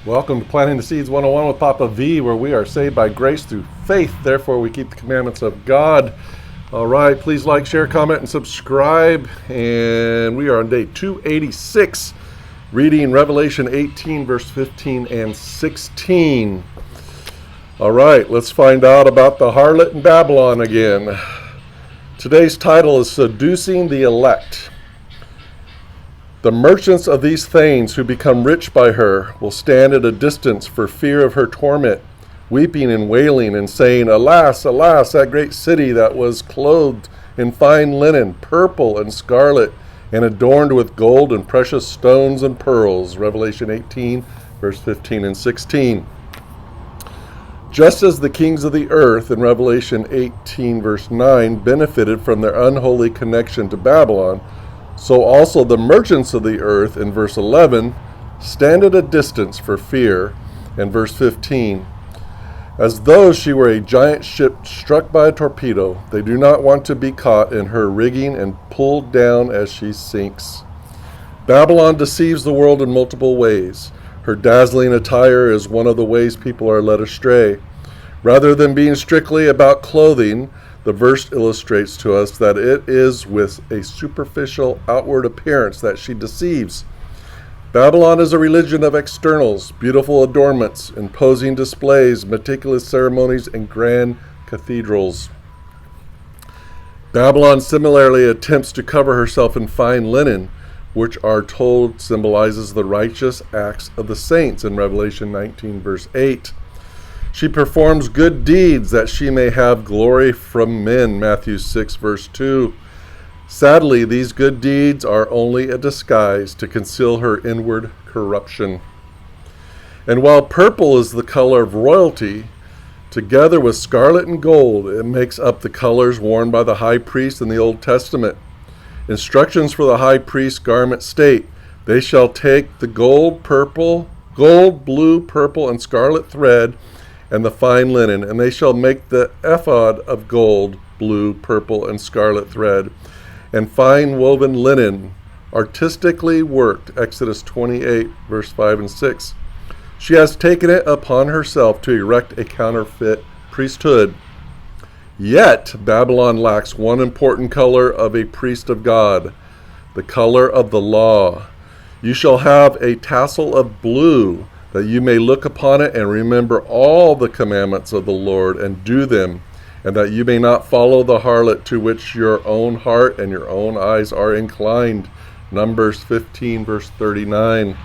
Welcome to Planting the Seeds 101 with Papa V, where we are saved by grace through faith. Therefore, we keep the commandments of God. All right, please like, share, comment, and subscribe. And we are on day 286, reading Revelation 18, verse 15 and 16. All right, let's find out about the harlot in Babylon again. Today's title is Seducing the Elect. The merchants of these things who become rich by her will stand at a distance for fear of her torment, weeping and wailing and saying, Alas, alas, that great city that was clothed in fine linen, purple and scarlet, and adorned with gold and precious stones and pearls. Revelation 18, verse 15 and 16. Just as the kings of the earth in Revelation 18, verse 9, benefited from their unholy connection to Babylon, so also the merchants of the earth, in verse 11, stand at a distance for fear, in verse 15. As though she were a giant ship struck by a torpedo, they do not want to be caught in her rigging and pulled down as she sinks. Babylon deceives the world in multiple ways. Her dazzling attire is one of the ways people are led astray. Rather than being strictly about clothing, the verse illustrates to us that it is with a superficial outward appearance that she deceives. Babylon is a religion of externals, beautiful adornments, imposing displays, meticulous ceremonies, and grand cathedrals. Babylon similarly attempts to cover herself in fine linen, which are told symbolizes the righteous acts of the saints in Revelation 19, verse 8. She performs good deeds that she may have glory from men, Matthew 6, verse 2. Sadly, these good deeds are only a disguise to conceal her inward corruption. And while purple is the color of royalty, together with scarlet and gold, it makes up the colors worn by the high priest in the Old Testament. Instructions for the high priest's garment state, they shall take the gold, blue, purple, and scarlet thread, and the fine linen, and they shall make the ephod of gold, blue, purple, and scarlet thread, and fine woven linen, artistically worked, Exodus 28, verse 5 and 6. She has taken it upon herself to erect a counterfeit priesthood. Yet Babylon lacks one important color of a priest of God, the color of the law. You shall have a tassel of blue, that you may look upon it and remember all the commandments of the Lord and do them, and that you may not follow the harlot to which your own heart and your own eyes are inclined. Numbers 15, verse 39.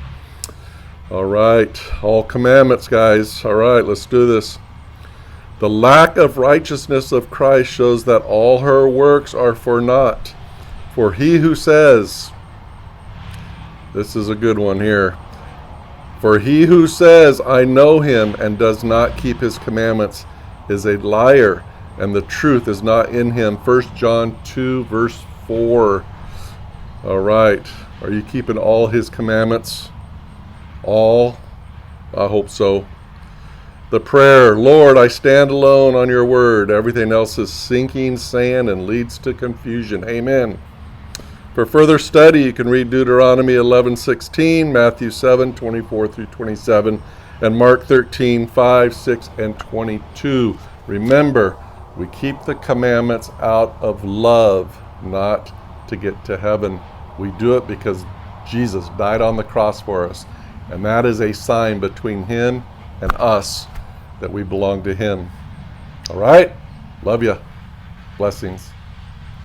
All right, all commandments, guys. All right, let's do this. The lack of righteousness of Christ shows that all her works are for naught. For he who says, this is a good one here, for he who says, I know him, and does not keep his commandments, is a liar, and the truth is not in him. 1 John 2, verse 4. All right. Are you keeping all his commandments? All? I hope so. The prayer, Lord, I stand alone on your word. Everything else is sinking sand and leads to confusion. Amen. For further study, you can read Deuteronomy 11:16, Matthew 7:24 through 27, and Mark 13:5, 6, and 22. Remember, we keep the commandments out of love, not to get to heaven. We do it because Jesus died on the cross for us, and that is a sign between him and us that we belong to him. All right? Love you. Blessings.